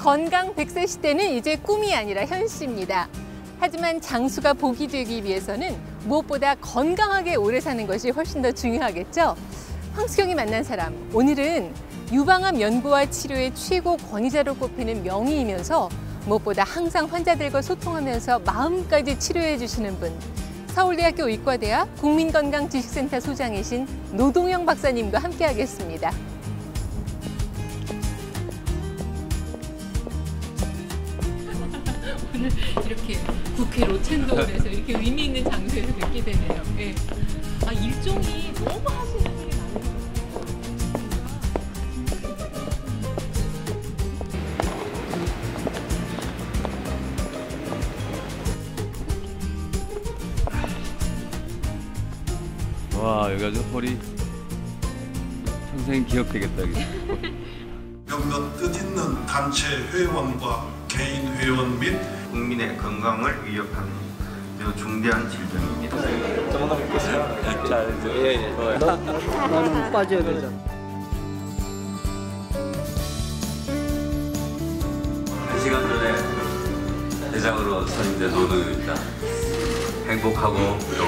건강 100세 시대는 이제 꿈이 아니라 현실입니다. 하지만 장수가 복이 되기 위해서는 무엇보다 건강하게 오래 사는 것이 훨씬 더 중요하겠죠. 황수경이 만난 사람, 오늘은 유방암 연구와 치료의 최고 권위자로 꼽히는 명의이면서 무엇보다 항상 환자들과 소통하면서 마음까지 치료해 주시는 분, 서울대학교 의과대학 국민건강지식센터 소장이신 노동영 박사님과 함께하겠습니다. 오늘 이렇게 국회 로천동에서 이렇게 의미 있는 장소에서 뵙게 되네요. 네. 일종이 너무 하시는 분이 많아요. 와, 여기 아주 홀이 평생 기억되겠다. 몇몇 뜻있는 단체 회원과 개인 회원 및 국민의 건강을 위협하는 매우 중대한 질병입니다. 조금만 뵙겠습니다. 자, 예. 나는 빠져야 되잖아. 한 시간 전에 대장으로 선임된 노동입니다. 행복하고 또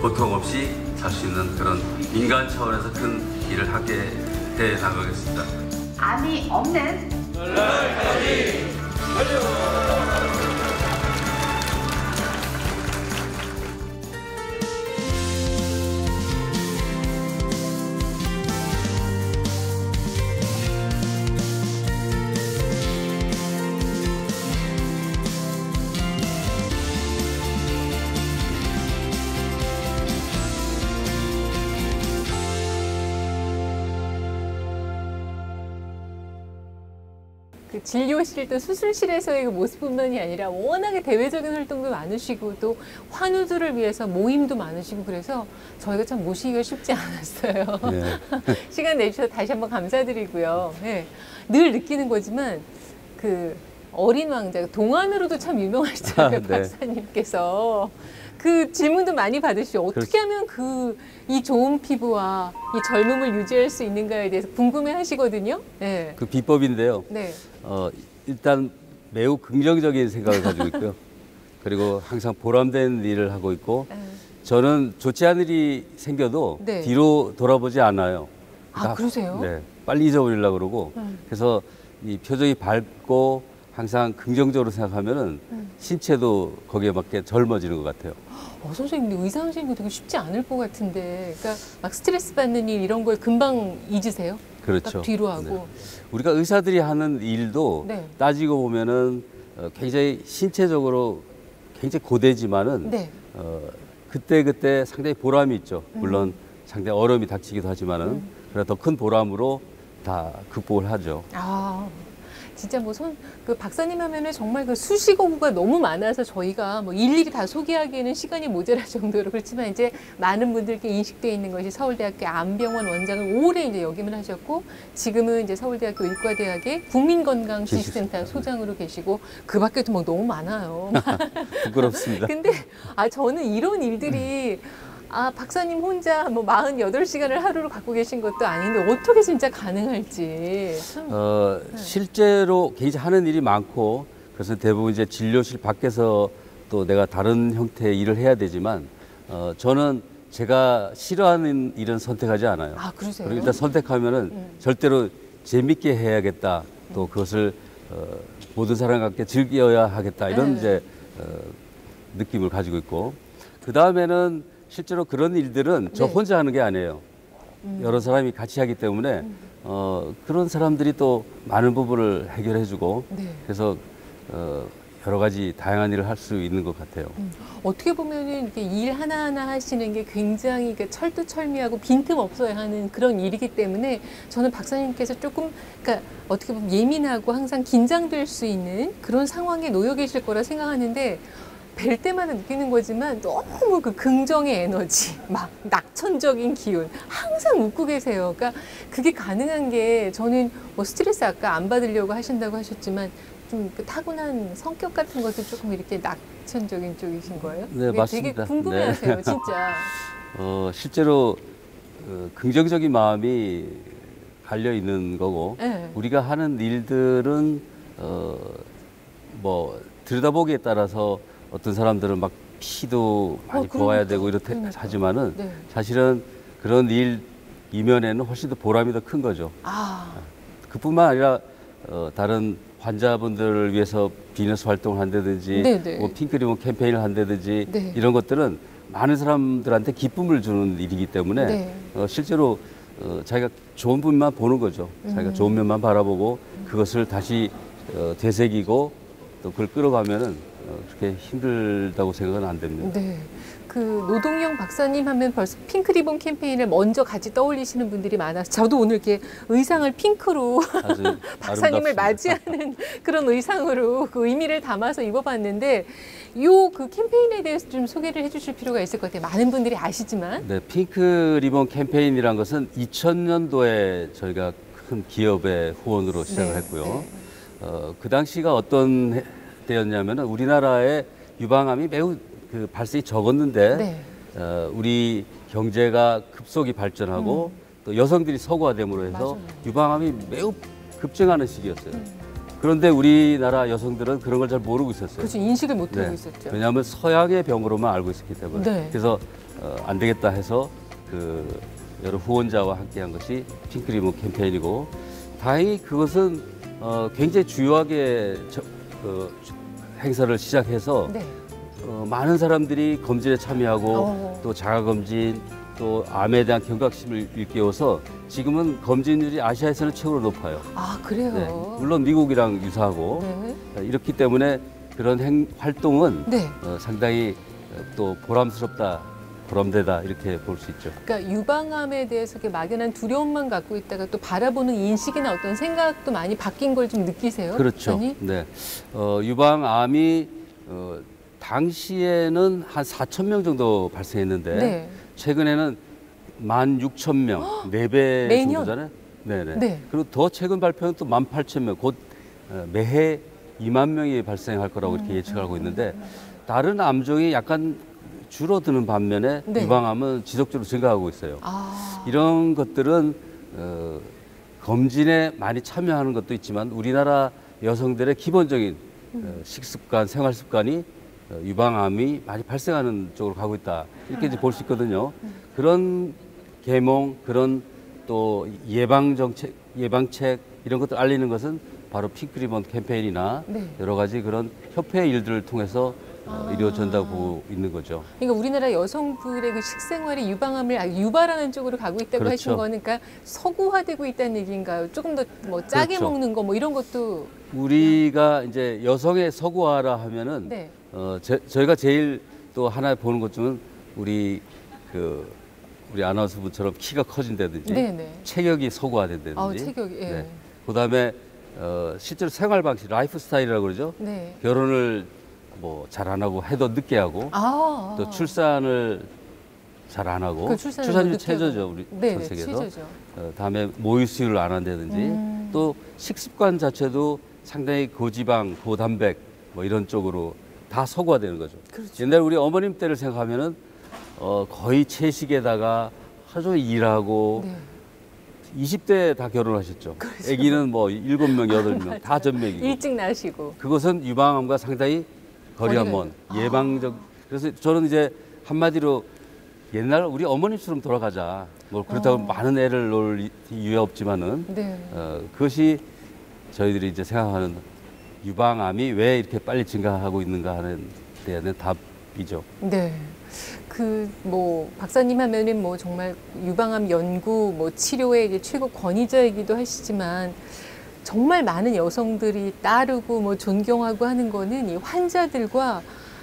고통 없이 살 수 있는 그런 인간 차원에서 큰 일을 하게 해 나가겠습니다. 암이 없는 그 진료실 또 수술실에서의 그 모습뿐만이 아니라 워낙에 대외적인 활동도 많으시고 또 환우들을 위해서 모임도 많으시고 그래서 저희가 참 모시기가 쉽지 않았어요. 네. 시간 내주셔서 다시 한번 감사드리고요. 네. 늘 느끼는 거지만 그 어린 왕자, 동안으로도 참 유명하시잖아요. 네. 박사님께서. 그 질문도 많이 받으시죠. 어떻게 하면 이 좋은 피부와 이 젊음을 유지할 수 있는가에 대해서 궁금해 하시거든요. 네. 그 비법인데요. 네. 일단 매우 긍정적인 생각을 가지고 있고요. 그리고 항상 보람된 일을 하고 있고 저는 좋지 않은 일이 생겨도 네. 뒤로 돌아보지 않아요. 아, 그러세요? 네. 빨리 잊어버리려고 그러고 그래서 이 표정이 밝고 항상 긍정적으로 생각하면은 신체도 거기에 맞게 젊어지는 것 같아요. 선생님, 근데 의사 선생님도 되게 쉽지 않을 것 같은데, 그러니까 막 스트레스 받는 일 이런 걸 금방 잊으세요? 그렇죠. 딱 뒤로 하고. 네. 우리가 의사들이 하는 일도 네. 따지고 보면은 굉장히 신체적으로 굉장히 고되지만은 네. 그때 상당히 보람이 있죠. 물론 상당히 어려움이 닥치기도 하지만은 그래도 더 큰 보람으로 다 극복을 하죠. 진짜 그 박사님 하면은 정말 그 수식어구가 너무 많아서 저희가 뭐 일일이 다 소개하기에는 시간이 모자랄 정도로 그렇지만 이제 많은 분들께 인식되어 있는 것이 서울대학교 암병원 원장을 오래 이제 역임을 하셨고 지금은 이제 서울대학교 의과대학의 국민건강지식센터 소장으로 계시고 그 밖에도 뭐 너무 많아요. 부끄럽습니다. 근데 저는 이런 일들이 박사님 혼자 뭐 48시간을 하루로 갖고 계신 것도 아닌데 어떻게 진짜 가능할지. 실제로 굉장히 하는 일이 많고 그래서 대부분 이제 진료실 밖에서 또 내가 다른 형태의 일을 해야 되지만 저는 제가 싫어하는 일은 선택하지 않아요. 그러세요? 그리고 일단 선택하면은 절대로 재밌게 해야겠다. 또 그것을 모든 사람과 함께 즐겨야 하겠다. 이런 이제 느낌을 가지고 있고 그 다음에는 실제로 그런 일들은 저 혼자 하는 게 아니에요. 여러 사람이 같이 하기 때문에 그런 사람들이 또 많은 부분을 해결해주고 그래서 여러 가지 다양한 일을 할 수 있는 것 같아요. 어떻게 보면은 이렇게 일 하나하나 하시는 게 굉장히 철두철미하고 빈틈없어야 하는 그런 일이기 때문에 저는 박사님께서 조금 그러니까 어떻게 보면 예민하고 항상 긴장될 수 있는 그런 상황에 놓여 계실 거라 생각하는데 뵐 때마다 느끼는 거지만 너무 그 긍정의 에너지, 막 낙천적인 기운, 항상 웃고 계세요. 그러니까 그게 가능한 게 저는 뭐 스트레스 아까 안 받으려고 하신다고 하셨지만 좀 그 타고난 성격 같은 것도 조금 이렇게 낙천적인 쪽이신 거예요? 네, 맞습니다. 되게 궁금해하세요, 진짜. 실제로 긍정적인 마음이 갈려 있는 거고 네. 우리가 하는 일들은 뭐 들여다보기에 따라서 어떤 사람들은 막 피도 많이 부어야 되고 이렇게 그러니까. 하지만은 네. 사실은 그런 일 이면에는 훨씬 더 보람이 더 큰 거죠. 아, 그뿐만 아니라 다른 환자분들을 위해서 비즈니스 활동을 한다든지 네네. 뭐 핑크리본 캠페인을 한다든지 네. 이런 것들은 많은 사람들한테 기쁨을 주는 일이기 때문에 네. 실제로 자기가 좋은 부분만 보는 거죠. 자기가 좋은 면만 바라보고 그것을 다시 되새기고 또 그걸 끌어가면은 그렇게 힘들다고 생각은 안 됩니다. 네. 그 노동영 박사님 하면 벌써 핑크리본 캠페인을 먼저 같이 떠올리시는 분들이 많아서 저도 오늘 이렇게 의상을 핑크로 아주 박사님을 아름답습니다. 맞이하는 그런 의상으로 그 의미를 담아서 입어봤는데 요 그 캠페인에 대해서 좀 소개를 해주실 필요가 있을 것 같아요. 많은 분들이 아시지만. 네, 핑크 리본 캠페인이란 것은 2000년도에 저희가 큰 기업의 후원으로 시작을 네, 했고요. 네. 그 당시가 어떤 때였냐면은 우리나라의 유방암이 매우 그 발생이 적었는데 네. 우리 경제가 급속히 발전하고 또 여성들이 서구화됨으로 해서 맞아요. 유방암이 매우 급증하는 시기였어요. 그런데 우리나라 여성들은 그런 걸 잘 모르고 있었어요. 그렇죠. 인식을 못 하고 네. 있었죠. 왜냐하면 서양의 병으로만 알고 있었기 때문에. 네. 그래서 안 되겠다 해서 그 여러 후원자와 함께한 것이 핑크리본 캠페인이고 다행히 그것은 굉장히 주요하게 행사를 시작해서 네. 많은 사람들이 검진에 참여하고 어. 또 자가검진 또 암에 대한 경각심을 일깨워서 지금은 검진율이 아시아에서는 최고로 높아요. 아, 그래요? 네. 물론 미국이랑 유사하고 네. 이렇기 때문에 그런 활동은 네. 상당히 또 보람스럽다, 보람되다 이렇게 볼 수 있죠. 그러니까 유방암에 대해서 이렇게 막연한 두려움만 갖고 있다가 또 바라보는 인식이나 어떤 생각도 많이 바뀐 걸 좀 느끼세요? 그렇죠. 박사님? 네. 유방암이 당시에는 한 4,000명 정도 발생했는데 네. 최근에는 16,000명, 4배 매년? 정도잖아요. 네네. 네. 그리고 더 최근 발표는 또 18,000명, 곧 매해 2만 명이 발생할 거라고 이렇게 예측하고 있는데 다른 암종이 약간 줄어드는 반면에 네. 유방암은 지속적으로 증가하고 있어요. 아, 이런 것들은 검진에 많이 참여하는 것도 있지만 우리나라 여성들의 기본적인 식습관, 생활 습관이 유방암이 많이 발생하는 쪽으로 가고 있다. 이렇게 이제 볼 수 있거든요. 그런 계몽, 그런 또 예방책 이런 것들 알리는 것은 바로 핑크리본 캠페인이나 네. 여러 가지 그런 협회 일들을 통해서 이루어진다고 있는 거죠. 그러니까 우리나라 여성들의 그 식생활이 유방암을 유발하는 쪽으로 가고 있다고 그렇죠. 하신 거는 그러니까 서구화되고 있다는 얘기인가요? 조금 더 뭐 짜게 그렇죠. 먹는 거 뭐 이런 것도 우리가 이제 여성의 서구화라 하면은 네. 저희가 제일 또 하나 보는 것 중은 우리 아나운서 분처럼 키가 커진다든지 네네. 체격이 서구화된다든지 아, 체격이 예. 그다음에 실제로 생활 방식 라이프 스타일이라고 그러죠. 네. 결혼을 뭐 잘 안 하고 해도 늦게 하고 아. 또 출산을 잘 안 하고 그 출산을 출산율 늦게 최저죠 하고. 우리 네네, 전 세계에서. 최저죠. 다음에 모유 수유를 안 한다든지 또 식습관 자체도 상당히 고지방, 고단백 뭐 이런 쪽으로 다 서구화되는 거죠. 그렇죠. 옛날 우리 어머님 때를 생각하면은 거의 채식에다가 하루 종일 일하고 네. 20대 다 결혼하셨죠. 아기는 뭐 7명, 8명 다 전맥이고. 일찍 나시고. 그것은 유방암과 상당히 거리가 거리가 먼 예방적. 그래서 저는 이제 한마디로 옛날 우리 어머님처럼 돌아가자. 뭐 그렇다고 많은 애를 놓을 이유 없지만은 네. 그것이 저희들이 이제 생각하는 유방암이 왜 이렇게 빨리 증가하고 있는가 하는 데에 대한 답이죠. 네. 그 뭐 박사님 하면은 뭐 정말 유방암 연구 뭐 치료의 이제 최고 권위자이기도 하시지만 정말 많은 여성들이 따르고 뭐 존경하고 하는 거는 이 환자들과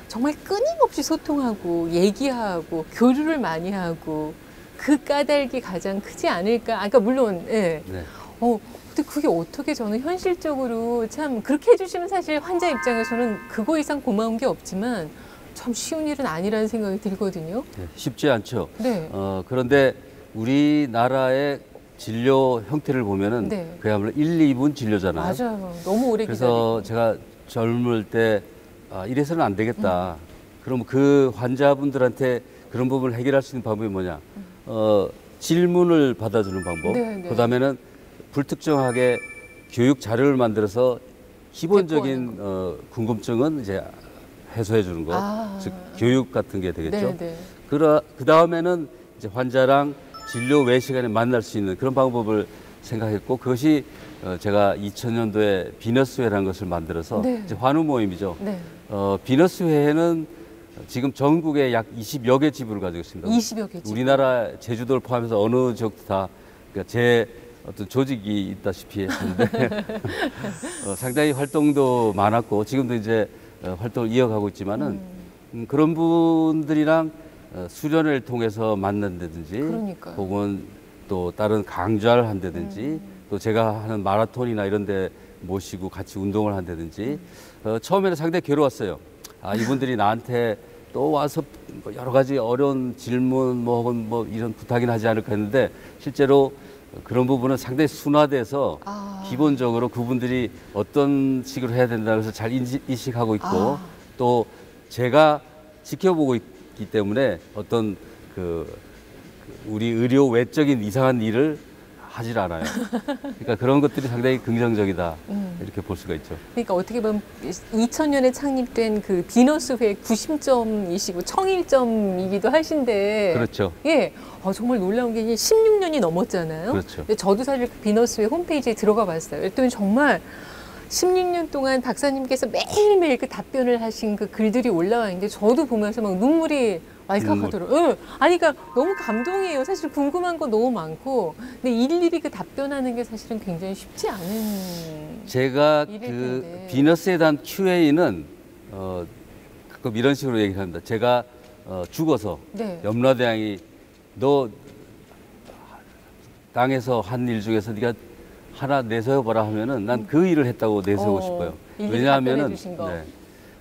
정말 끊임없이 소통하고 얘기하고 교류를 많이 하고 그 까닭이 가장 크지 않을까. 아까 그러니까 물론 예. 네. 근데 그게 어떻게 저는 현실적으로 참 그렇게 해주시면 사실 환자 입장에서는 그거 이상 고마운 게 없지만 참 쉬운 일은 아니라는 생각이 들거든요. 네, 쉽지 않죠. 네. 그런데 우리나라의 진료 형태를 보면은 네. 그야말로 1, 2분 진료잖아요. 맞아요. 너무 오래 그래서 기다리고. 제가 젊을 때 이래서는 안 되겠다. 그럼 그 환자분들한테 그런 부분을 해결할 수 있는 방법이 뭐냐? 질문을 받아주는 방법. 네, 네. 그다음에는 불특정하게 교육 자료를 만들어서 기본적인 궁금증은 이제 해소해 주는 것, 즉 교육 같은 게 되겠죠. 네. 그 다음에는 이제 환자랑 진료 외 시간에 만날 수 있는 그런 방법을 생각했고, 그것이 제가 2000년도에 비너스회라는 것을 만들어서 네. 이제 환우 모임이죠. 네. 비너스회는 지금 전국에 약 20여 개 지부를 가지고 있습니다. 20여 개 지부. 우리나라 제주도를 포함해서 어느 지역도 다 그러니까 제 어떤 조직이 있다시피 했는데 상당히 활동도 많았고 지금도 이제 활동을 이어가고 있지만은 그런 분들이랑 수련회를 통해서 만난다든지 그러니까요. 혹은 또 다른 강좌를 한다든지 또 제가 하는 마라톤이나 이런 데 모시고 같이 운동을 한다든지 처음에는 상당히 괴로웠어요. 아, 이분들이 나한테 또 와서 뭐 여러 가지 어려운 질문 뭐 혹은 뭐 이런 부탁이나 하지 않을까 했는데 실제로 그런 부분은 상당히 순화돼서 기본적으로 그분들이 어떤 식으로 해야 된다고 해서 잘 인식하고 있고 또 제가 지켜보고 있기 때문에 어떤 우리 의료 외적인 이상한 일을 하질 않아요. 그러니까 그런 것들이 상당히 긍정적이다 이렇게 볼 수가 있죠. 그러니까 어떻게 보면 2000년에 창립된 그 비너스회 구심점이시고 청일점이기도 하신데 그렇죠. 예, 정말 놀라운 게 16년이 넘었잖아요. 그렇죠. 근데 저도 사실 그 비너스회 홈페이지에 들어가 봤어요. 그랬더니 정말 16년 동안 박사님께서 매일매일 그 답변을 하신 그 글들이 올라와 있는데 저도 보면서 막 눈물이 왈칵하더라고요. 응. 아니, 그러니까 너무 감동이에요. 사실 궁금한 거 너무 많고. 근데 일일이 그 답변하는 게 사실은 굉장히 쉽지 않은. 제가 일일 그 텐데. 비너스에 대한 Q&A는 가끔 이런 식으로 얘기를 합니다. 제가 죽어서 네. 염라대왕이 너 땅에서 한 일 중에서 네가 하나 내세워봐라 하면은 난 그 일을 했다고 내세우고 싶어요. 일일이 답변해 주신 거.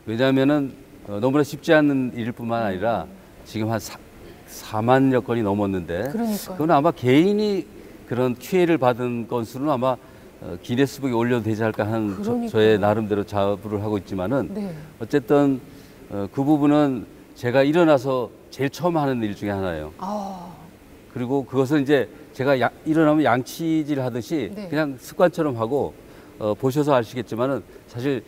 왜냐하면은 너무나 쉽지 않은 일일 뿐만 아니라 지금 한 4만여 건이 넘었는데 그러니까요. 그건 아마 개인이 그런 Q&A를 받은 건수는 아마 기네스북에 올려도 되지 않을까 하는 그러니까요. 저의 나름대로 자부를 하고 있지만은 네. 어쨌든 그 부분은 제가 일어나서 제일 처음 하는 일 중에 하나예요. 그리고 그것은 이제 제가 일어나면 양치질 하듯이 네. 그냥 습관처럼 하고 보셔서 아시겠지만은 사실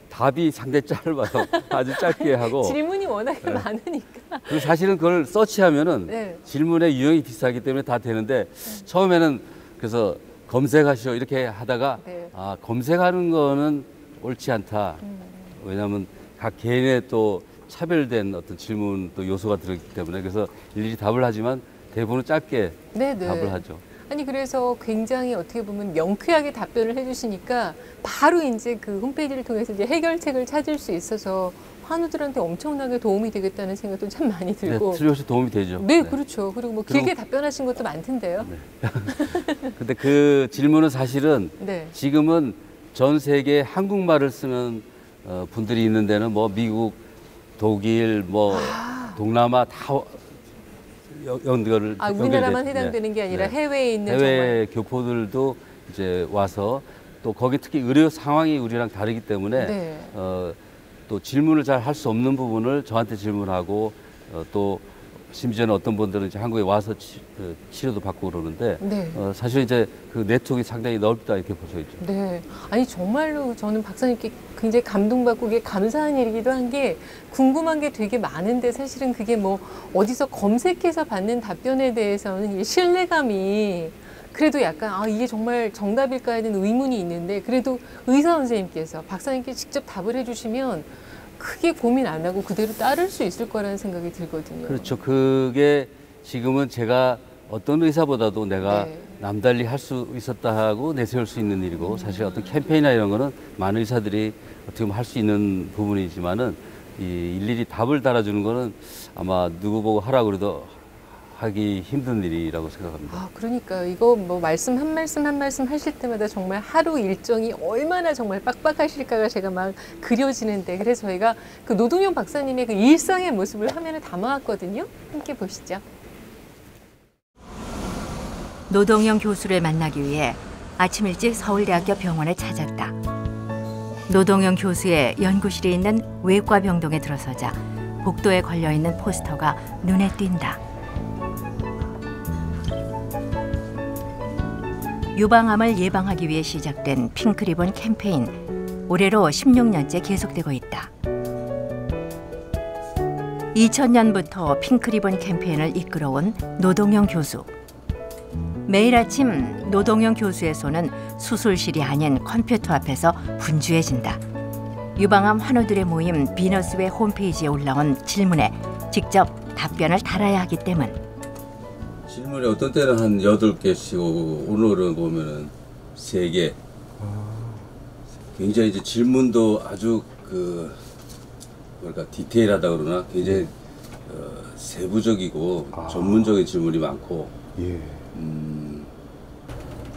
답이 상당히 짧아요. 아주 짧게 하고. 질문이 워낙에 많으니까. 그리고 사실은 그걸 서치하면은 네. 질문의 유형이 비슷하기 때문에 다 되는데 처음에는 그래서 검색하시오 이렇게 하다가 네. 아, 검색하는 거는 옳지 않다. 왜냐하면 각 개인의 또 차별된 어떤 질문 또 요소가 들어있기 때문에 그래서 일일이 답을 하지만 대부분은 짧게 네네. 답을 하죠. 아니 그래서 굉장히 어떻게 보면 명쾌하게 답변을 해주시니까 바로 이제 그 홈페이지를 통해서 이제 해결책을 찾을 수 있어서 환우들한테 엄청나게 도움이 되겠다는 생각도 참 많이 네, 들고. 틀림없이 도움이 되죠. 네, 그렇죠. 그리고 뭐 그리고- 길게 답변하신 것도 많던데요. 근데 그 질문은 사실은 네. 지금은 전 세계 한국말을 쓰는 분들이 있는 데는 뭐 미국, 독일, 뭐 동남아 다 연결을 우리나라만 연결돼- 해당되는 게 아니라 네. 해외에 있는 해외 교포들도 이제 와서 또 거기 특히 의료 상황이 우리랑 다르기 때문에 네. 또 질문을 잘 할 수 없는 부분을 저한테 질문하고 또 심지어는 어떤 분들은 이제 한국에 와서 치료도 받고 그러는데 네. 사실 이제 그 네트워크가 상당히 넓다 이렇게 볼 수 있죠. 네. 아니 정말로 저는 박사님께 굉장히 감동받고 그게 감사한 일이기도 한 게 궁금한 게 되게 많은데 사실은 그게 뭐 어디서 검색해서 받는 답변에 대해서는 이 신뢰감이 그래도 약간 이게 정말 정답일까 하는 의문이 있는데 그래도 의사 선생님께서 박사님께 직접 답을 해주시면 크게 고민 안 하고 그대로 따를 수 있을 거라는 생각이 들거든요. 그렇죠. 그게 지금은 제가 어떤 의사보다도 내가 네. 남달리 할 수 있었다 하고 내세울 수 있는 일이고 사실 어떤 캠페인이나 이런 거는 많은 의사들이 어떻게 보면 할 수 있는 부분이지만은 이 일일이 답을 달아주는 거는 아마 누구 보고 하라고 그래도 하기 힘든 일이라고 생각합니다. 그러니까 이거 뭐 말씀 한 말씀 하실 때마다 정말 하루 일정이 얼마나 정말 빡빡하실까가 제가 막 그려지는데 그래서 저희가 그 노동용 박사님의 그 일상의 모습을 화면에 담아왔거든요. 함께 보시죠. 노동영 교수를 만나기 위해 아침 일찍 서울대학교 병원에 찾았다. 노동영 교수의 연구실이 있는 외과병동에 들어서자 복도에 걸려있는 포스터가 눈에 띈다. 유방암을 예방하기 위해 시작된 핑크리본 캠페인. 올해로 16년째 계속되고 있다. 2000년부터 핑크리본 캠페인을 이끌어온 노동영 교수. 매일 아침 노동영 교수의 손은 수술실이 아닌 컴퓨터 앞에서 분주해진다. 유방암 환우들의 모임 비너스웨 홈페이지에 올라온 질문에 직접 답변을 달아야 하기 때문. 질문이 어떤 때는 한 8개씩 오고 오늘은 보면은 3개. 굉장히 이제 질문도 아주 뭐랄까 디테일하다 그러나 굉장히 세부적이고 전문적인 질문이 많고. 예.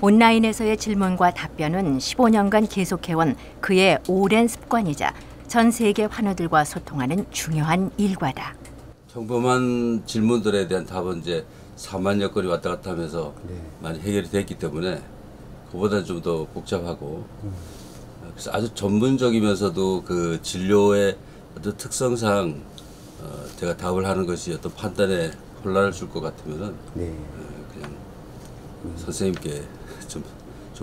온라인에서의 질문과 답변은 15년간 계속해온 그의 오랜 습관이자 전 세계 환우들과 소통하는 중요한 일과다. 평범한 질문들에 대한 답은 이제 4만여 건이 왔다 갔다 하면서 많이 해결이 됐기 때문에 그보다는 좀 더 복잡하고 그래서 아주 전문적이면서도 그 진료의 어떤 특성상 제가 답을 하는 것이 어떤 판단에 혼란을 줄 것 같으면은 그냥 선생님께 좀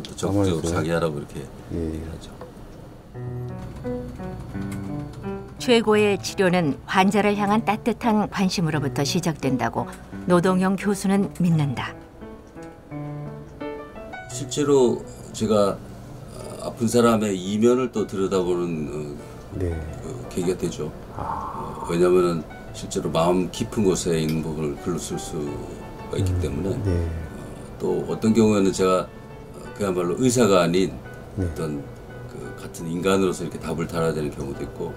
더 적극적으로 상의하라고 이렇게 얘기를 하죠. 최고의 치료는 환자를 향한 따뜻한 관심으로부터 시작된다고 노동영 교수는 믿는다. 실제로 제가 아픈 사람의 이면을 또 들여다보는 그 계기가 되죠. 왜냐하면 실제로 마음 깊은 곳에 있는 부분을 글로 쓸 수가 있기 때문에 또 어떤 경우에는 제가 그야말로 의사가 아닌 어떤 그 같은 인간으로서 이렇게 답을 달아야 되는 경우도 있고.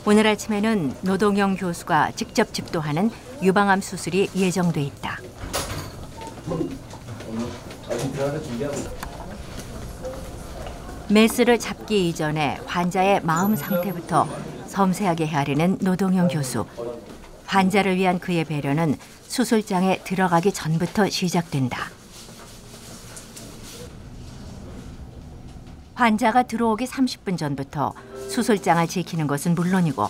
오늘 아침에는 노동영 교수가 직접 집도하는 유방암 수술이 예정돼 있다. 메스를 잡기 이전에 환자의 마음 상태부터 섬세하게 헤아리는 노동영 교수. 환자를 위한 그의 배려는 수술장에 들어가기 전부터 시작된다. 환자가 들어오기 30분 전부터 수술장을 지키는 것은 물론이고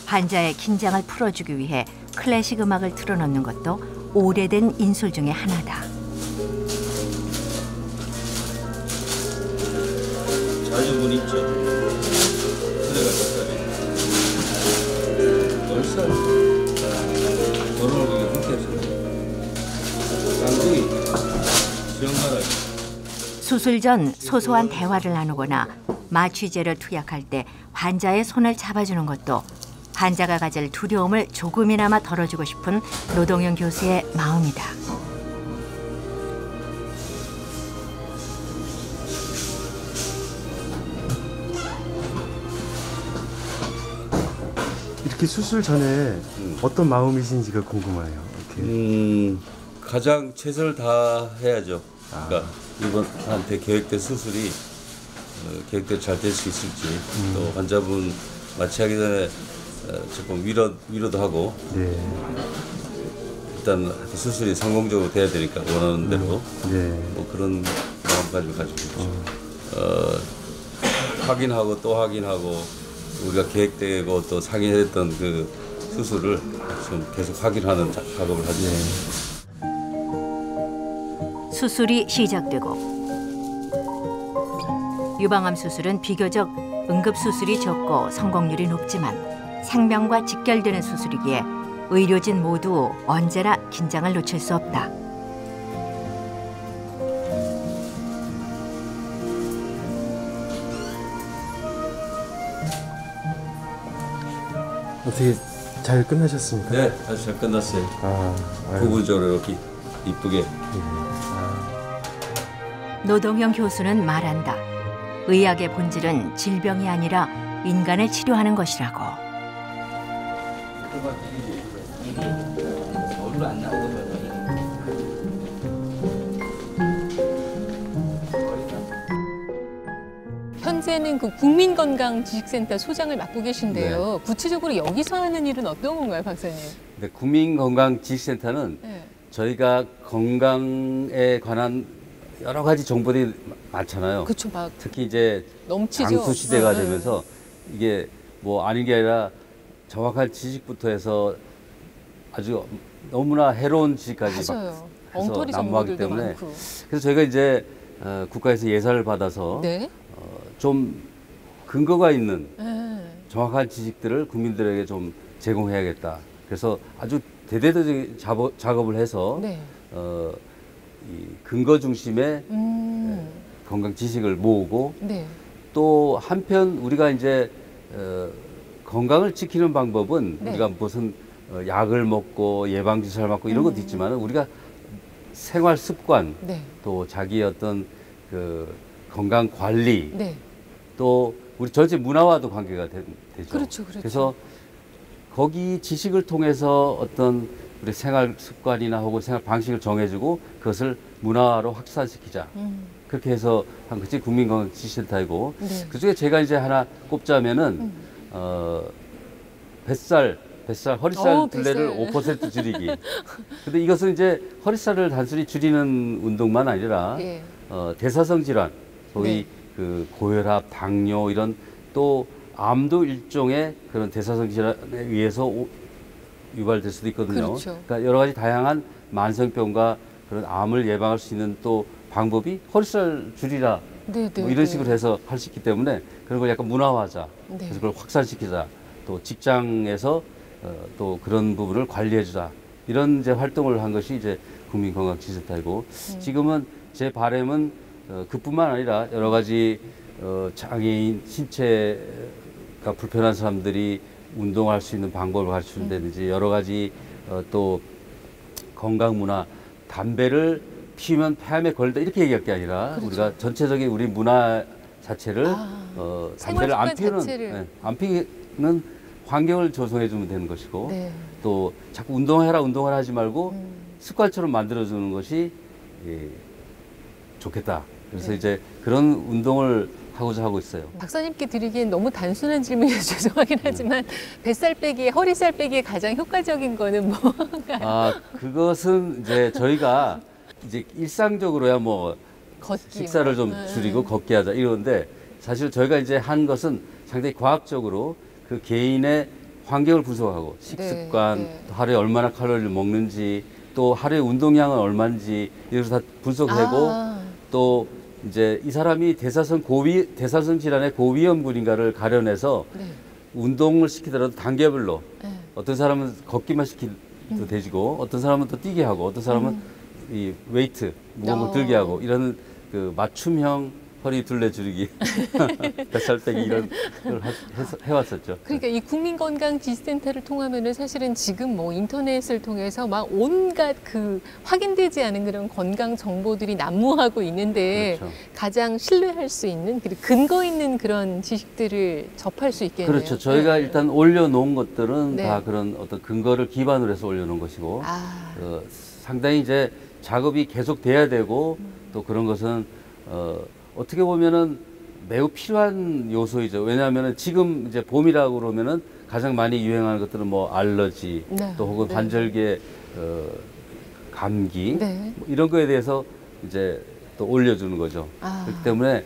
환자의 긴장을 풀어주기 위해 클래식 음악을 틀어놓는 것도 오래된 인술 중의 하나다. 자주 문 있죠. 얼싸. 걸어오기가 흑해서. 쌍둥이. 지역마다. 수술 전 소소한 대화를 나누거나 마취제를 투약할 때 환자의 손을 잡아주는 것도 환자가 가질 두려움을 조금이나마 덜어주고 싶은 노동영 교수의 마음이다. 이렇게 수술 전에 어떤 마음이신지가 궁금해요. 이렇게. 가장 최선을 다해야죠. 그러니까 이번한테 계획된 수술이 계획대로 잘 될 수 있을지 또 환자분 마취하기 전에 조금 위로도 하고 일단 수술이 성공적으로 돼야 되니까 원하는 대로 뭐 그런 마음가짐을 가지고 있죠. 확인하고 또 확인하고 우리가 계획되고 또 상의했던 그 수술을 좀 계속 확인하는 작업을 하죠. 수술이 시작되고 유방암 수술은 비교적 응급수술이 적고 성공률이 높지만 생명과 직결되는 수술이기에 의료진 모두 언제나 긴장을 놓칠 수 없다. 어떻게 잘 끝나셨습니까? 네, 아주 잘 끝났어요. 부분적으로 이렇게 이쁘게. 노동영 교수는 말한다. 의학의 본질은 질병이 아니라 인간을 치료하는 것이라고. 현재는 그 국민건강지식센터 소장을 맡고 계신데요. 구체적으로 여기서 하는 일은 어떤 건가요, 박사님? 네, 국민건강지식센터는 저희가 건강에 관한 여러 가지 정보들이 많잖아요. 그렇죠, 막 특히 이제 넘치죠. 장수 시대가 되면서 이게 뭐 아닌 게 아니라 정확한 지식부터 해서 아주 너무나 해로운 지식까지 막 맞아요. 해서 엉터리 난무하기 정보들도 때문에 많고. 그래서 저희가 이제 국가에서 예산을 받아서 네. 좀 근거가 있는 네. 정확한 지식들을 국민들에게 좀 제공해야겠다. 그래서 아주 대대적인 작업을 해서 네. 이 근거 중심의 건강 지식을 모으고 네. 또 한편 우리가 이제 건강을 지키는 방법은 네. 우리가 무슨 약을 먹고 예방 주사를 맞고 이런 것도 있지만 우리가 생활 습관 네. 또 자기 어떤 그 건강 관리 네. 또 우리 전체 문화와도 관계가 되죠. 그렇죠, 그렇죠. 그래서 거기 지식을 통해서 어떤 우리 생활 습관이나 혹은 생활 방식을 정해주고 그것을 문화로 확산시키자. 그렇게 해서 한 것이 국민건강지식센터이고 네. 그중에 제가 이제 하나 꼽자면은 뱃살 허리살 둘레를 5% 줄이기. 근데 이것은 이제 허리살을 단순히 줄이는 운동만 아니라 예. 대사성 질환, 소위 네. 그 고혈압, 당뇨 이런 또 암도 일종의 그런 대사성 질환에 의해서 유발될 수도 있거든요. 그렇죠. 그러니까 여러 가지 다양한 만성병과 그런 암을 예방할 수 있는 또 방법이 허리살 줄이라 네, 네, 뭐 이런 네. 식으로 해서 할 수 있기 때문에 그런 걸 약간 문화화하자. 네. 그래서 그걸 확산시키자. 또 직장에서 또 그런 부분을 관리해주자. 이런 이제 활동을 한 것이 이제 국민건강지식센터이고 지금은 제 바람은 그뿐만 아니라 여러 가지 장애인 신체가 불편한 사람들이 운동할 수 있는 방법을 가르치는다든지 여러 가지 또 건강 문화 담배를 피우면 폐암에 걸린다 이렇게 얘기할 게 아니라 그렇죠. 우리가 전체적인 우리 문화 자체를 담배를 안 생활 습관 피우는 자체를. 안 피우는 환경을 조성해 주면 되는 것이고 네. 또 자꾸 운동을 하지 말고 습관처럼 만들어 주는 것이 좋겠다. 그래서 네. 이제 그런 운동을 하고자 하고 있어요. 박사님께 드리기엔 너무 단순한 질문이어서 죄송하긴 하지만 뱃살 빼기에 허리살 빼기에 가장 효과적인 거는 뭔가요? 아, 그것은 이제 저희가 이제 일상적으로야 뭐 걷기 식사를 좀 줄이고 걷게 하자 이러는데 사실 저희가 이제 한 것은 상당히 과학적으로 그 개인의 환경을 분석하고 식습관, 네. 또 하루에 얼마나 칼로리를 먹는지 또 하루에 운동량은 얼마인지 이런 다 분석하고 또 이제 이 사람이 대사성 질환의 고위험군인가를 가려내서 네. 운동을 시키더라도 단계별로 네. 어떤 사람은 걷기만 시켜도 되지고 어떤 사람은 또 뛰게 하고 어떤 사람은 이 웨이트 무거운 거 들게 하고 이런 그 맞춤형 허리 둘레 줄이기, 뱃살 빼기 이런 걸 해왔었죠. 그러니까 이 국민건강지식센터를 통하면은 사실은 지금 뭐 인터넷을 통해서 막 온갖 그 확인되지 않은 그런 건강 정보들이 난무하고 있는데 그렇죠. 가장 신뢰할 수 있는 그리고 근거 있는 그런 지식들을 접할 수 있겠네요. 그렇죠. 저희가 네. 일단 올려놓은 것들은 네. 다 그런 어떤 근거를 기반으로 해서 올려놓은 것이고 아, 상당히 이제 작업이 계속 돼야 되고 또 그런 것은 어떻게 보면은 매우 필요한 요소이죠. 왜냐하면은 지금 이제 봄이라고 그러면은 가장 많이 유행하는 것들은 뭐 알러지 네. 또 혹은 네. 관절계 감기 네. 뭐 이런 거에 대해서 이제 또 올려주는 거죠. 아. 그렇기 때문에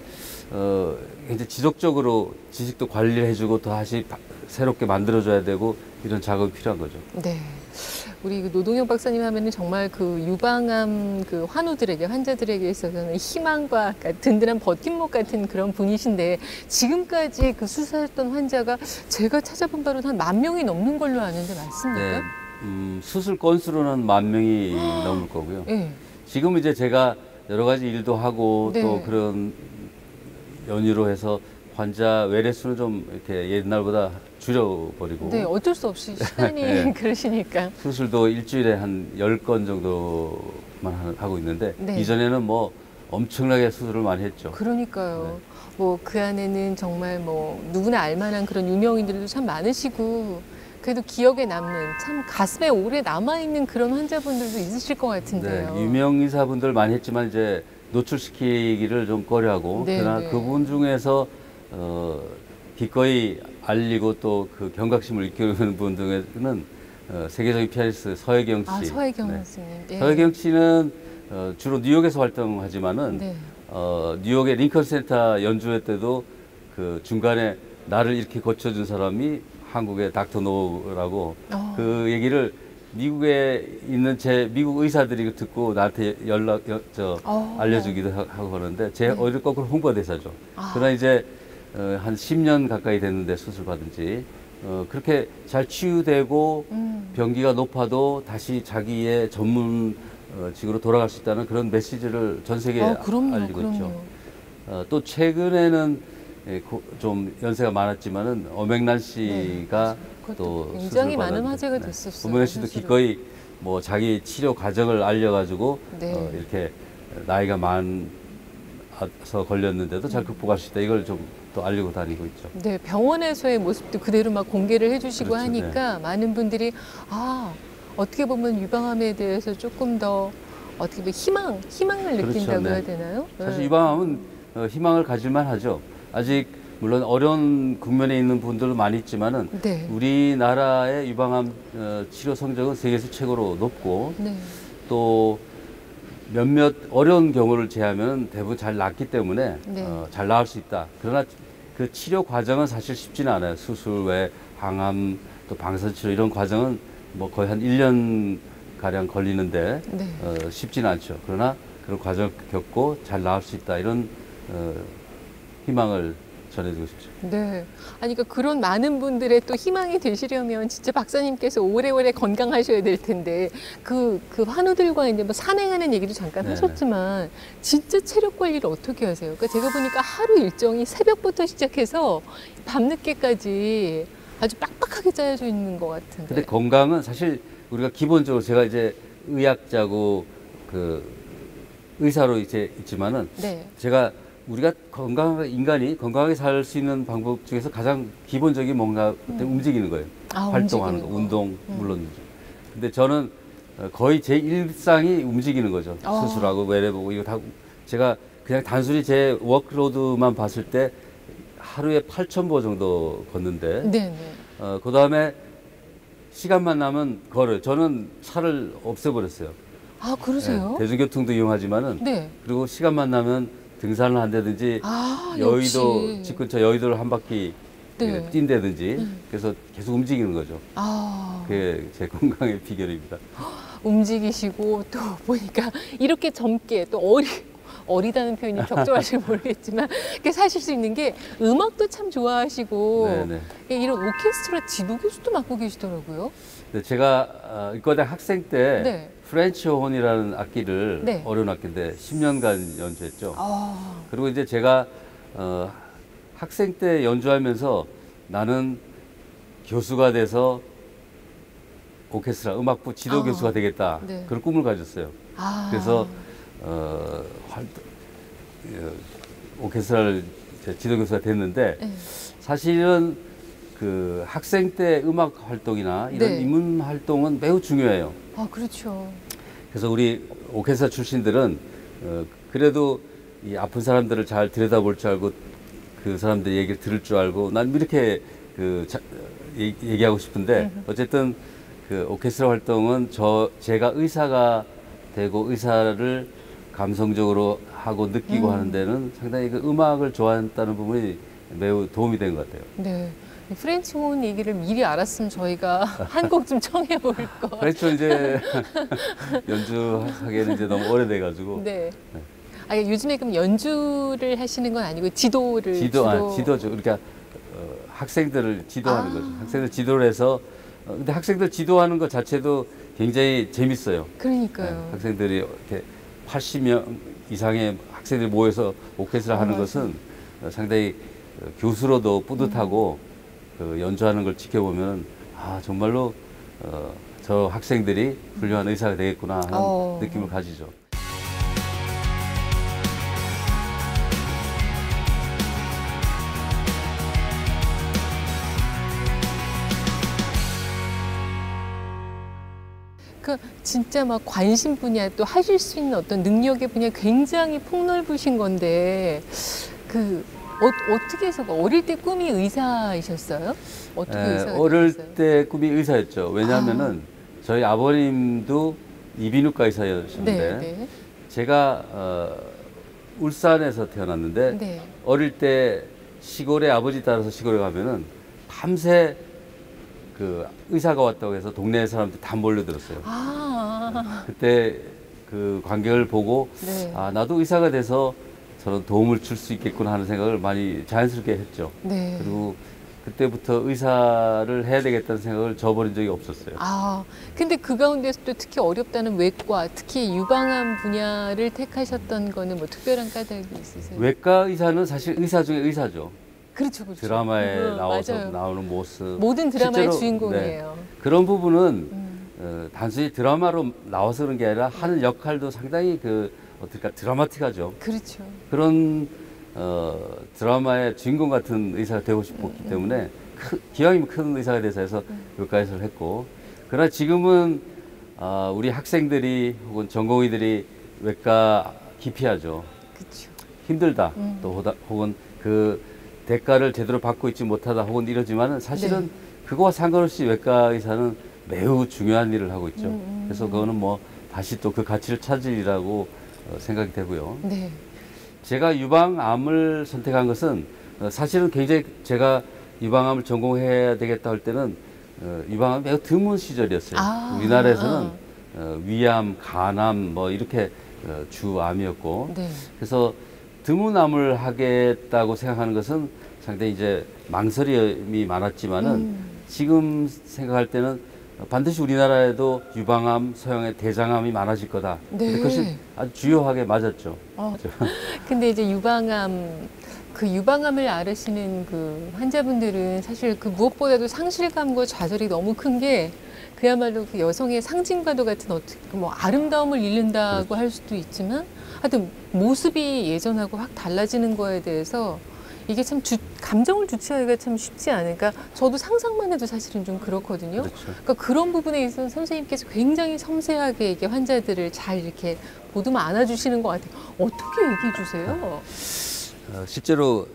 이제 지속적으로 지식도 관리를 해주고 또 다시 새롭게 만들어줘야 되고 이런 작업이 필요한 거죠. 네. 우리 그 노동영 박사님 하면은 정말 그 유방암 그 환우들에게 환자들에게 있어서는 희망과 든든한 버팀목 같은 그런 분이신데 지금까지 그 수술했던 환자가 제가 찾아본 바로는 한 10,000명이 넘는 걸로 아는데 맞습니까? 네, 수술 건수로는 10,000명이 넘을 거고요. 네. 지금 이제 제가 여러 가지 일도 하고 네. 또 그런 연유로 해서 환자 외래 수는 좀 이렇게 옛날보다 줄여버리고 네, 어쩔 수 없이 시간이 네. 그러시니까. 수술도 일주일에 한 10건 정도만 하고 있는데 네. 이전에는 뭐 엄청나게 수술을 많이 했죠. 그러니까요. 네. 뭐 그 안에는 정말 뭐 누구나 알만한 그런 유명인들도 참 많으시고 그래도 기억에 남는 참 가슴에 오래 남아있는 그런 환자분들도 있으실 것 같은데요. 네, 유명 인사분들 많이 했지만 이제 노출시키기를 좀 꺼려하고 네, 그러나 네. 그분 중에서 기꺼이 알리고 또 그 경각심을 이끌는 분 중에는 세계적인 피아니스트 서혜경 씨. 아, 서혜경 네. 선생님. 예. 서혜경 씨는 주로 뉴욕에서 활동하지만은 네. 뉴욕의 링컨 센터 연주회 때도 그 중간에 나를 이렇게 고쳐준 사람이 한국의 닥터 노라고 그 얘기를 미국에 있는 제 미국 의사들이 듣고 나한테 알려주기도 하고 그러는데 제 오히려 거꾸로 홍보대사죠. 그러나 이제 한 10년 가까이 됐는데 수술 받은 지 그렇게 잘 치유되고 병기가 높아도 다시 자기의 전문 직으로 돌아갈 수 있다는 그런 메시지를 전 세계에 알리고 있죠. 또 최근에는 좀 연세가 많았지만은 엄앵란 씨가 또 굉장히 많은 받았는데, 화제가 됐었어요. 엄앵란 씨도 기꺼이 뭐 자기 치료 과정을 알려가지고 이렇게 나이가 많아서 걸렸는데도 잘 극복할 수 있다. 이걸 좀 또 알리고 다니고 있죠. 네, 병원에서의 모습도 그대로 막 공개를 해주시고 그렇죠, 하니까 많은 분들이 어떻게 보면 유방암에 대해서 조금 더 어떻게 보면 희망을 느낀다고 해야 되나요? 사실 유방암은 희망을 가질만 하죠. 아직 물론 어려운 국면에 있는 분들도 많이 있지만은 우리나라의 유방암 치료 성적은 세계에서 최고로 높고 또 몇몇 어려운 경우를 제하면 대부분 잘 낫기 때문에 잘 나을 수 있다. 그러나 그 치료 과정은 사실 쉽지는 않아요. 수술 외 항암 또 방사치료 이런 과정은 뭐 거의 한 1년 가량 걸리는데 쉽지는 않죠. 그러나 그런 과정을 겪고 잘 나을 수 있다. 이런 희망을 전해주고 싶죠. 네. 아니, 그러니까 그런 많은 분들의 또 희망이 되시려면 진짜 박사님께서 오래오래 건강하셔야 될 텐데 그 환우들과 이제 뭐 산행하는 얘기도 잠깐 하셨지만 진짜 체력 관리를 어떻게 하세요? 그러니까 제가 보니까 하루 일정이 새벽부터 시작해서 밤늦게까지 아주 빡빡하게 짜여져 있는 것 같은데. 근데 건강은 사실 우리가 기본적으로 제가 이제 의학자고 그 의사로 이제 있지만은 제가 우리가 인간이 건강하게 살 수 있는 방법 중에서 가장 기본적인 뭔가 움직이는 거예요. 활동하는 거, 운동 물론이죠. 근데 저는 거의 제 일상이 움직이는 거죠. 수술하고 외래보고 이거 다 제가 그냥 단순히 제 워크로드만 봤을 때 하루에 8,000보 정도 걷는데 그 다음에 시간만 나면 걸어요. 저는 차를 없애버렸어요. 아, 그러세요? 대중교통도 이용하지만은 그리고 시간만 나면 등산을 한다든지 여의도 집 근처 여의도를 한 바퀴 뛴다든지 그래서 계속 움직이는 거죠. 그게 제 건강의 비결입니다. 움직이시고 또 보니까 이렇게 젊게 또 어리다는 표현이 적절할지 모르겠지만 이렇게 사실 수 있는 게 음악도 참 좋아하시고 이런 오케스트라 지도 교수도 맡고 계시더라고요. 네, 제가 의과대 학생 때 프렌치 호혼이라는 악기를 어려운 악기인데 10년간 연주했죠. 그리고 이제 제가 학생 때 연주하면서 나는 교수가 돼서 오케스트라 음악부 지도 교수가 되겠다. 그런 꿈을 가졌어요. 그래서 오케스트라를 지도 교수가 됐는데 사실은 그 학생 때 음악 활동이나 이런 입문 활동은 매우 중요해요. 그렇죠. 그래서 우리 오케스트라 출신들은 그래도 이 아픈 사람들을 잘 들여다볼 줄 알고 그 사람들 얘기를 들을 줄 알고 난 이렇게 얘기하고 싶은데 어쨌든 그 오케스트라 활동은 제가 의사가 되고 의사를 감성적으로 하고 느끼고 하는 데는 상당히 그 음악을 좋아한다는 부분이 매우 도움이 된 것 같아요. 네. 프렌치 호은 얘기를 미리 알았으면 저희가 한 곡 좀 청해 볼 거. 그렇죠. 이제 연주하기에는 이제 너무 오래돼가지고. 요즘에 그럼 연주를 하시는 건 아니고 지도죠. 그러니까 학생들을 지도하는 거죠. 학생들 지도를 해서 근데 학생들 지도하는 것 자체도 굉장히 재밌어요. 그러니까요. 학생들이 이렇게 80명 이상의 학생들이 모여서 오케스트라 하는 것은 상당히 교수로도 뿌듯하고 그 연주하는 걸 지켜보면 정말로 저 학생들이 훌륭한 의사가 되겠구나 하는 느낌을 가지죠. 진짜 막 관심 분야 또 하실 수 있는 어떤 능력의 분야 굉장히 폭넓으신 건데 어떻게 해서 어릴 때 꿈이 의사이셨어요? 어떻게 의사가 어릴 되셨어요? 때 꿈이 의사였죠. 왜냐하면은 저희 아버님도 이비인후과 의사였는데 제가 울산에서 태어났는데 어릴 때 시골에 아버지 따라서 시골에 가면은 밤새 그 의사가 왔다고 해서 동네 사람들 다 몰려들었어요. 아, 그때 그 광경을 보고 네. 아 나도 의사가 돼서 저런 도움을 줄 수 있겠구나 하는 생각을 많이 자연스럽게 했죠. 네. 그리고 그때부터 의사를 해야 되겠다는 생각을 저버린 적이 없었어요. 아, 근데 그 가운데서 또 특히 어렵다는 외과, 특히 유방암 분야를 택하셨던 거는 뭐 특별한 까닭이 있으세요? 외과 의사는 사실 의사 중에 의사죠. 그렇죠, 그렇죠. 드라마에 나와서 맞아요. 나오는 모습. 모든 드라마의 실제로, 주인공이에요. 네, 그런 부분은 단순히 드라마로 나와서 그런 게 아니라 하는 역할도 상당히 그 어떨까 드라마틱하죠. 그렇죠. 그런 드라마의 주인공 같은 의사가 되고 싶었기 때문에 기왕이면 큰 의사가 돼서 해서 외과에서를 했고, 그러나 지금은 우리 학생들이 혹은 전공의들이 외과 기피하죠. 그렇죠. 힘들다. 또 혹은 그 대가를 제대로 받고 있지 못하다 혹은 이러지만은 사실은 네. 그거와 상관없이 외과 의사는 매우 중요한 일을 하고 있죠. 그래서 그거는 뭐 다시 또 그 가치를 찾을 일이라고 생각이 되고요. 네. 제가 유방암을 선택한 것은 사실은 굉장히 제가 유방암을 전공해야 되겠다 할 때는 유방암이 매우 드문 시절이었어요. 아, 우리나라에서는 위암, 간암 뭐 이렇게 주암이었고, 네. 그래서 드문 암을 하겠다고 생각하는 것은 상당히 이제 망설임이 많았지만은 지금 생각할 때는 반드시 우리나라에도 유방암, 서양의 대장암이 많아질 거다. 네. 근데 그것이 아주 주요하게 맞았죠. 근데 이제 유방암을 앓으시는 그 환자분들은 사실 그 무엇보다도 상실감과 좌절이 너무 큰 게 그야말로 그 여성의 상징과도 같은 어떻게 뭐 아름다움을 잃는다고 할 수도 있지만 하여튼 모습이 예전하고 확 달라지는 거에 대해서 이게 참 감정을 주체하기가 참 쉽지 않으니까 저도 상상만 해도 사실은 좀 그렇거든요. 그렇죠. 그러니까 그런 부분에 있어서 선생님께서 굉장히 섬세하게 이게 환자들을 잘 이렇게 보듬어 안아주시는 것 같아요. 어떻게 얘기해 주세요? 실제로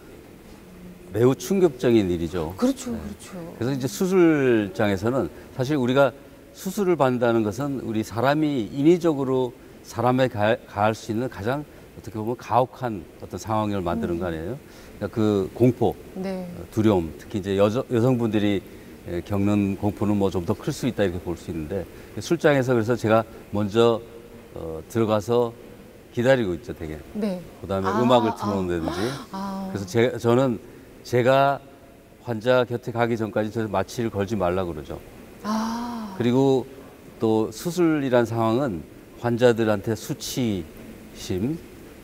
매우 충격적인 일이죠. 그렇죠, 그렇죠. 그래서 이제 수술장에서는 사실 우리가 수술을 받는다는 것은 우리 사람이 인위적으로 사람에 가할 수 있는 가장 어떻게 보면 가혹한 어떤 상황을 만드는 거 아니에요? 그러니까 그 공포, 네. 두려움, 특히 이제 여성분들이 겪는 공포는 뭐 좀 더 클 수 있다 이렇게 볼 수 있는데, 술장에서 그래서 제가 먼저 들어가서 기다리고 있죠, 되게. 네. 그다음에 음악을 틀어놓는다든지. 그래서 저는 제가 환자 곁에 가기 전까지 저 마취를 걸지 말라고 그러죠. 그리고 또 수술이란 상황은 환자들한테 수치심,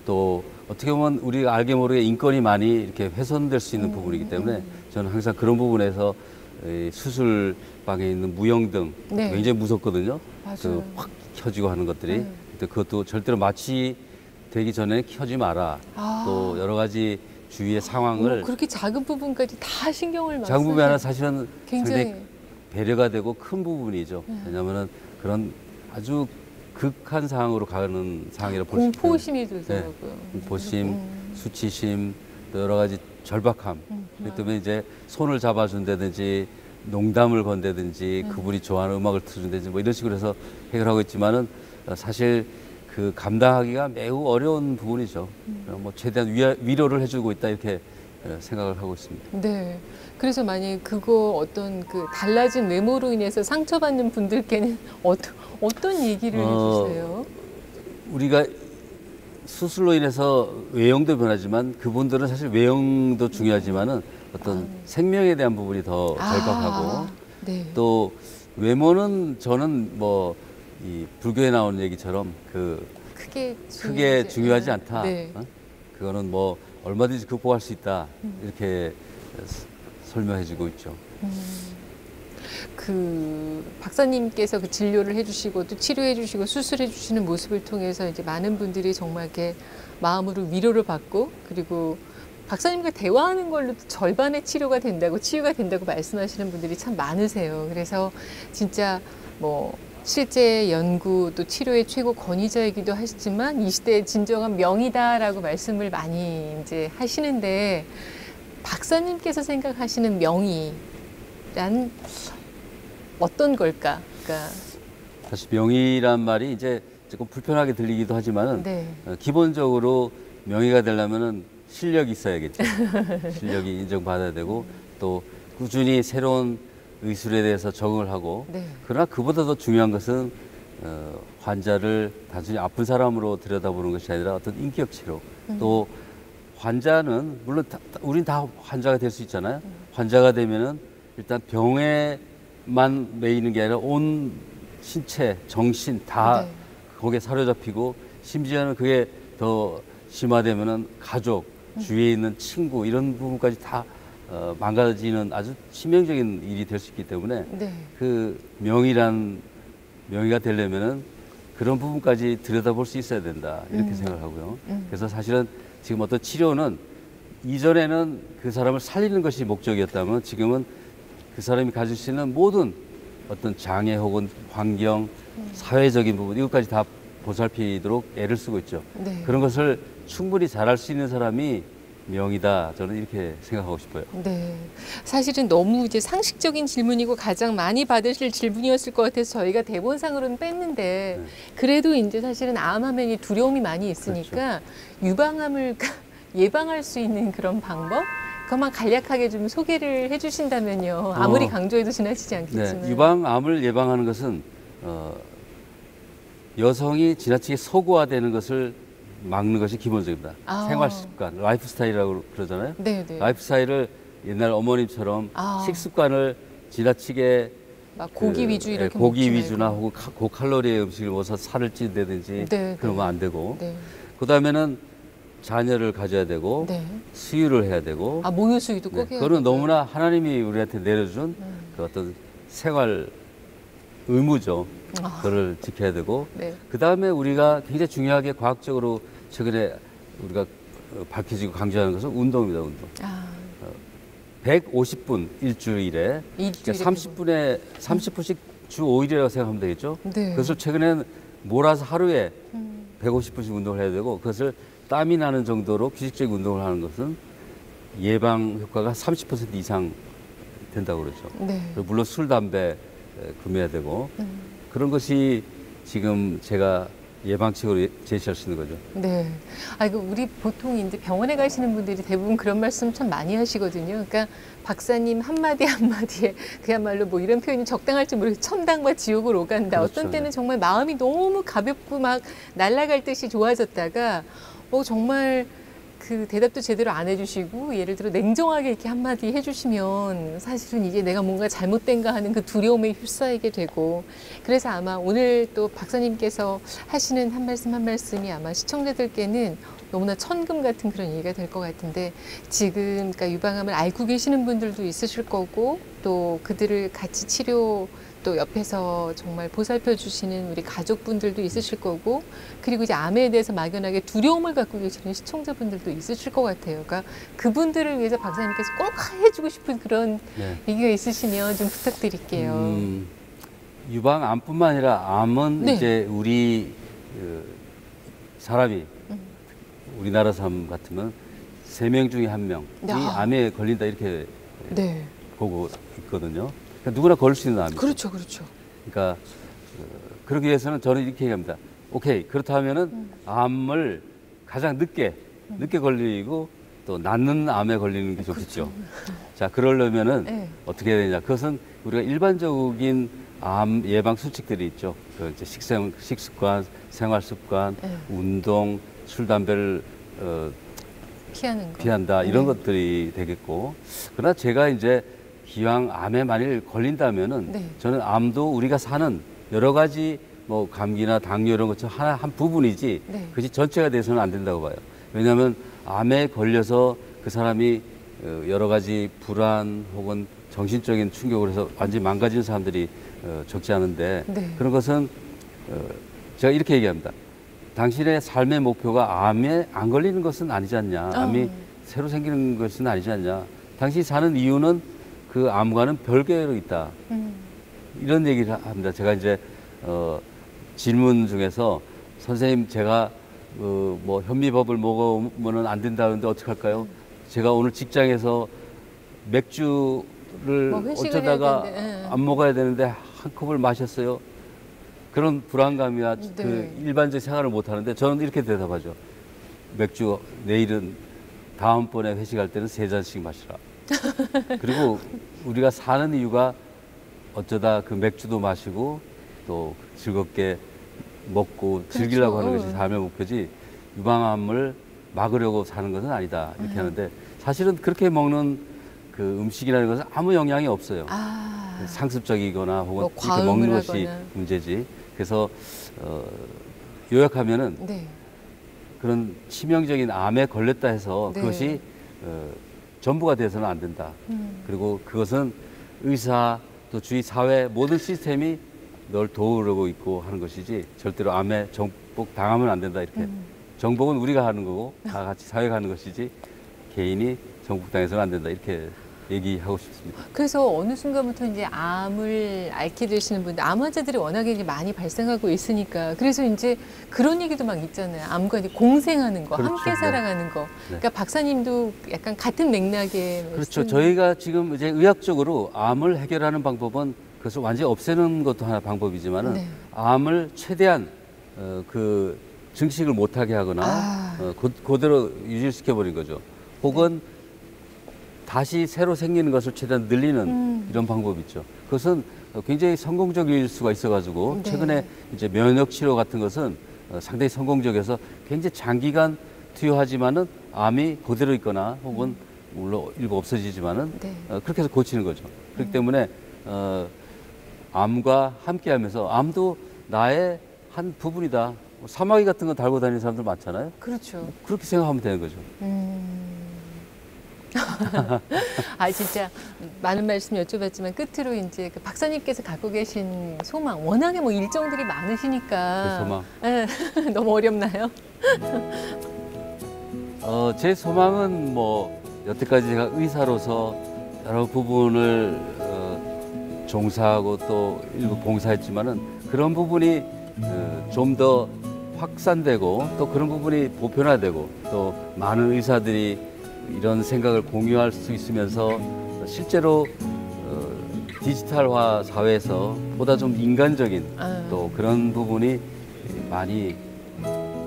또 어떻게 보면 우리가 알게 모르게 인권이 많이 이렇게 훼손될 수 있는 부분이기 때문에 저는 항상 그런 부분에서 이 수술방에 있는 무영등 네. 굉장히 무섭거든요. 맞아요. 확 켜지고 하는 것들이. 근데 그것도 절대로 마취되기 전에 켜지 마라. 또 여러 가지 주위의 상황을 그렇게 작은 부분까지 다 신경을 막 작은 부분이 하나 사실은 굉장히 상당히 배려가 되고 큰 부분이죠. 왜냐하면 그런 아주 극한 상황으로 가는 상황이라 볼 수 있어요. 공포심이 들더라고요. 공포심, 수치심, 또 여러 가지 절박함. 그렇기 때문에 이제 손을 잡아준다든지 농담을 건다든지 그분이 좋아하는 음악을 틀어준다든지 뭐 이런 식으로 해서 해결하고 있지만은 사실 그 감당하기가 매우 어려운 부분이죠. 뭐 최대한 위로를 해주고 있다 이렇게 생각을 하고 있습니다. 네. 그래서 만약에 그거 어떤 그 달라진 외모로 인해서 상처받는 분들께는 어떤 얘기를 해주세요? 우리가 수술로 인해서 외형도 변하지만 그분들은 사실 외형도 중요하지만은 어떤 생명에 대한 부분이 더 절박하고 네. 또 외모는 저는 뭐 이 불교에 나오는 얘기처럼 그 크게 중요하지 않다. 네. 그거는 뭐 얼마든지 극복할 수 있다 이렇게 설명해주고 있죠. 그 박사님께서 그 진료를 해주시고 또 치료해주시고 수술해주시는 모습을 통해서 이제 많은 분들이 정말 이렇게 마음으로 위로를 받고 그리고 박사님과 대화하는 걸로 절반의 치료가 된다고 치유가 된다고 말씀하시는 분들이 참 많으세요. 그래서 진짜 뭐 실제 연구 또 치료의 최고 권위자이기도 하시지만 이 시대의 진정한 명의다라고 말씀을 많이 이제 하시는데 박사님께서 생각하시는 명의란 어떤 걸까? 그러니까 사실 명의란 말이 이제 조금 불편하게 들리기도 하지만은 네. 기본적으로 명의가 되려면은 실력이 있어야겠죠. 실력이 인정받아야 되고 또 꾸준히 새로운 의술에 대해서 적응을 하고 네. 그러나 그보다 더 중요한 것은 환자를 단순히 아픈 사람으로 들여다보는 것이 아니라 어떤 인격 치료 또 환자는 물론 우린 다 환자가 될 수 있잖아요. 환자가 되면은 일단 병에만 매이는 게 아니라 온 신체, 정신 다 네. 거기에 사로잡히고 심지어는 그게 더 심화되면은 가족, 주위에 있는 친구 이런 부분까지 다 망가지는 아주 치명적인 일이 될 수 있기 때문에 네. 그 명의가 되려면은 그런 부분까지 들여다볼 수 있어야 된다 이렇게 생각을 하고요. 그래서 사실은 지금 어떤 치료는 이전에는 그 사람을 살리는 것이 목적이었다면 지금은 그 사람이 가질 수 있는 모든 어떤 장애 혹은 환경, 사회적인 부분 이것까지 다 보살피도록 애를 쓰고 있죠. 네. 그런 것을 충분히 잘할 수 있는 사람이 명의다. 저는 이렇게 생각하고 싶어요. 네. 사실은 너무 이제 상식적인 질문이고 가장 많이 받으실 질문이었을 것 같아서 저희가 대본상으로는 뺐는데 네. 그래도 이제 사실은 암하면 두려움이 많이 있으니까 유방암을 예방할 수 있는 그런 방법? 그것만 간략하게 좀 소개를 해주신다면요. 아무리 강조해도 지나치지 않겠지만. 네, 유방암을 예방하는 것은 여성이 지나치게 서구화되는 것을 막는 것이 기본적입니다. 아. 생활 습관, 라이프 스타일이라고 그러잖아요. 네, 네. 라이프 스타일을 옛날 어머님처럼 아. 식습관을 지나치게 막 고기 위주 이렇게 고기 먹지 위주나 말고. 혹은 고칼로리의 음식을 먹어서 살을 찌는다든지 네, 그러면 안 되고 네. 그다음에는 자녀를 가져야 되고 네. 수유를 해야 되고 아, 모유 수유도 꼭 네, 해야 그거는 되고요. 너무나 하나님이 우리한테 내려준 그 어떤 생활 의무죠. 아. 그거를 지켜야 되고 네. 그다음에 우리가 굉장히 중요하게 과학적으로 최근에 우리가 밝혀지고 강조하는 것은 운동입니다. 운동. 아, 150분 일주일에 일주일에 30분씩 주 5일이라고 생각하면 되겠죠. 네. 그것을 최근에는 몰아서 하루에 150분씩 운동을 해야 되고 그것을 땀이 나는 정도로 규칙적인 운동을 하는 것은 예방 효과가 30% 이상 된다고 그러죠. 네. 그리고 물론 술, 담배 금해야 되고 그런 것이 지금 제가 예방책으로 제시할 수 있는 거죠. 네. 아, 이거 우리 보통 이제 병원에 가시는 분들이 대부분 그런 말씀 참 많이 하시거든요. 그러니까 박사님 한마디 한마디에 그야말로 뭐 이런 표현이 적당할지 모르겠어요. 천당과 지옥을 오간다. 그렇죠. 어떤 때는 정말 마음이 너무 가볍고 막 날아갈 듯이 좋아졌다가 정말 그 대답도 제대로 안 해주시고 예를 들어 냉정하게 이렇게 한마디 해주시면 사실은 이게 내가 뭔가 잘못된가 하는 그 두려움에 휩싸이게 되고 그래서 아마 오늘 또 박사님께서 하시는 한 말씀 한 말씀이 아마 시청자들께는 너무나 천금 같은 그런 얘기가 될 것 같은데 지금 그러니까 유방암을 앓고 계시는 분들도 있으실 거고 또 그들을 같이 치료 또 옆에서 정말 보살펴 주시는 우리 가족분들도 있으실 거고 그리고 이제 암에 대해서 막연하게 두려움을 갖고 계시는 시청자분들도 있으실 것 같아요. 그러니까 그분들을 위해서 박사님께서 꼭 해주고 싶은 그런 네. 얘기가 있으시면 좀 부탁드릴게요. 유방암뿐만 아니라 암은 네. 이제 우리 사람이 우리나라 사람 같으면 3명 중에 1명이 아. 암에 걸린다 이렇게 네. 보고 있거든요. 그러니까 누구나 걸릴 수 있는 암이죠. 그렇죠, 그렇죠. 그러니까 그러기 위해서는 저는 이렇게 얘기합니다. 오케이 그렇다면은 암을 가장 늦게 걸리고 또 낫는 암에 걸리는 게 좋겠죠. 자 그러려면은 네. 어떻게 해야 되냐? 그것은 우리가 일반적인 암 예방 수칙들이 있죠. 그 이제 식습관, 생활습관, 네. 운동, 술, 담배를 피하는 거. 피한다 이런 것들이 되겠고 그러나 제가 이제 기왕 암에 만일 걸린다면은 네. 저는 암도 우리가 사는 여러 가지 뭐 감기나 당뇨 이런 것처럼 한 부분이지 네. 그것이 전체가 돼서는 안 된다고 봐요. 왜냐하면 암에 걸려서 그 사람이 여러 가지 불안 혹은 정신적인 충격을 해서 완전히 망가지는 사람들이 적지 않은데 네. 그런 것은 제가 이렇게 얘기합니다. 당신의 삶의 목표가 암에 안 걸리는 것은 아니지 않냐. 암이 새로 생기는 것은 아니지 않냐. 당신이 사는 이유는 그 암과는 별개로 있다. 이런 얘기를 합니다. 제가 이제 질문 중에서 선생님 제가 뭐 현미밥을 먹으면 안 된다는데 어떻게 할까요? 제가 오늘 직장에서 맥주를 뭐 회식을 어쩌다가 해야 되는데, 예. 안 먹어야 되는데 한 컵을 마셨어요. 그런 불안감이나 네. 그 일반적 생활을 못 하는데 저는 이렇게 대답하죠. 맥주 내일은 다음번에 회식할 때는 3잔씩 마시라. 그리고 우리가 사는 이유가 어쩌다 그 맥주도 마시고 또 즐겁게 먹고 즐기려고 하는 것이 삶의 목표지 유방암을 막으려고 사는 것은 아니다 이렇게 하는데 사실은 그렇게 먹는 그 음식이라는 것은 아무 영향이 없어요. 상습적이거나 혹은 뭐 그렇게 먹는 과음을 것이 하거나. 문제지. 그래서 요약하면은 네. 그런 치명적인 암에 걸렸다 해서 네. 그것이 전부가 돼서는 안 된다. 그리고 그것은 의사 또 주위 사회 모든 시스템이 널 도우려고 있고 하는 것이지 절대로 암에 정복 당하면 안 된다 이렇게. 정복은 우리가 하는 거고 다 같이 사회가 하는 것이지 개인이 정복당해서는 안 된다 이렇게 얘기하고 싶습니다. 그래서 어느 순간부터 이제 암을 앓게 되시는 분들, 암 환자들이 워낙에 이제 많이 발생하고 있으니까 그래서 이제 그런 얘기도 막 있잖아요. 암과 이제 공생하는 거, 그렇죠. 함께 살아가는 거. 네. 그러니까 박사님도 약간 같은 맥락의 그렇죠. 저희가 지금 이제 의학적으로 암을 해결하는 방법은 그것을 완전히 없애는 것도 하나 방법이지만은 네. 암을 최대한 그 증식을 못하게 하거나 그대로 유지시켜 버린 거죠. 혹은 다시 새로 생기는 것을 최대한 늘리는 이런 방법이 있죠. 그것은 굉장히 성공적일 수가 있어가지고 네. 최근에 이제 면역 치료 같은 것은 상당히 성공적이어서 굉장히 장기간 투여하지만은 암이 그대로 있거나 혹은 물론 일부 없어지지만은 네. 그렇게 해서 고치는 거죠. 그렇기 때문에 암과 함께하면서 암도 나의 한 부분이다. 사마귀 같은 거 달고 다니는 사람들 많잖아요. 그렇죠. 그렇게 생각하면 되는 거죠. 진짜 많은 말씀 여쭤봤지만 끝으로 이제 그 박사님께서 갖고 계신 소망, 워낙에 뭐 일정들이 많으시니까. 그 소망. 네. 너무 어렵나요? 제 소망은 뭐 여태까지 제가 의사로서 여러 부분을 종사하고 또 일부 봉사했지만은 그런 부분이 좀 더 확산되고 또 그런 부분이 보편화되고 또 많은 의사들이 이런 생각을 공유할 수 있으면서 실제로 디지털화 사회에서 보다 좀 인간적인 또 그런 부분이 많이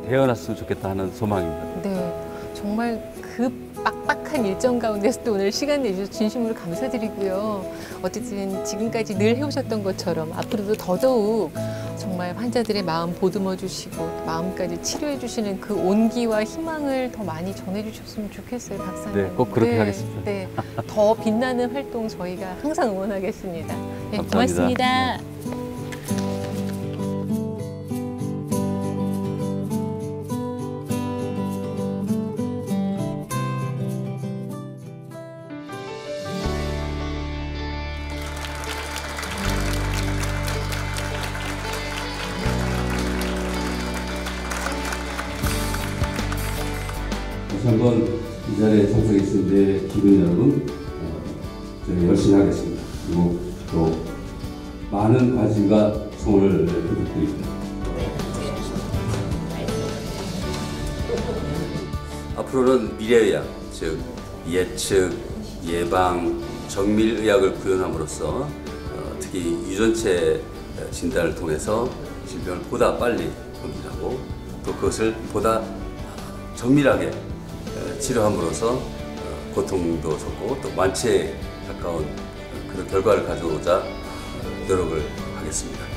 배어났으면 좋겠다 하는 소망입니다. 네, 정말 그 빡빡한 일정 가운데서도 오늘 시간 내주셔서 진심으로 감사드리고요. 어쨌든 지금까지 늘 해오셨던 것처럼 앞으로도 더더욱 정말 환자들의 마음 보듬어 주시고 마음까지 치료해 주시는 그 온기와 희망을 더 많이 전해 주셨으면 좋겠어요, 박사님. 네, 꼭 그렇게 하겠습니다. 네, 더 빛나는 활동 저희가 항상 응원하겠습니다. 네, 감사합니다. 고맙습니다. 다시 한번 이 자리에 참석했을 때 기분 여러분 저희 열심히 하겠습니다. 그리고 또 많은 관심과 성원을 부탁드립니다. 앞으로는 미래의학, 즉 예측, 예방, 정밀의학을 구현함으로써 특히 유전체 진단을 통해서 질병을 보다 빨리 검진하고 또 그것을 보다 정밀하게 치료함으로써 고통도 적고 또 완치에 가까운 그런 결과를 가져오자 노력을 하겠습니다.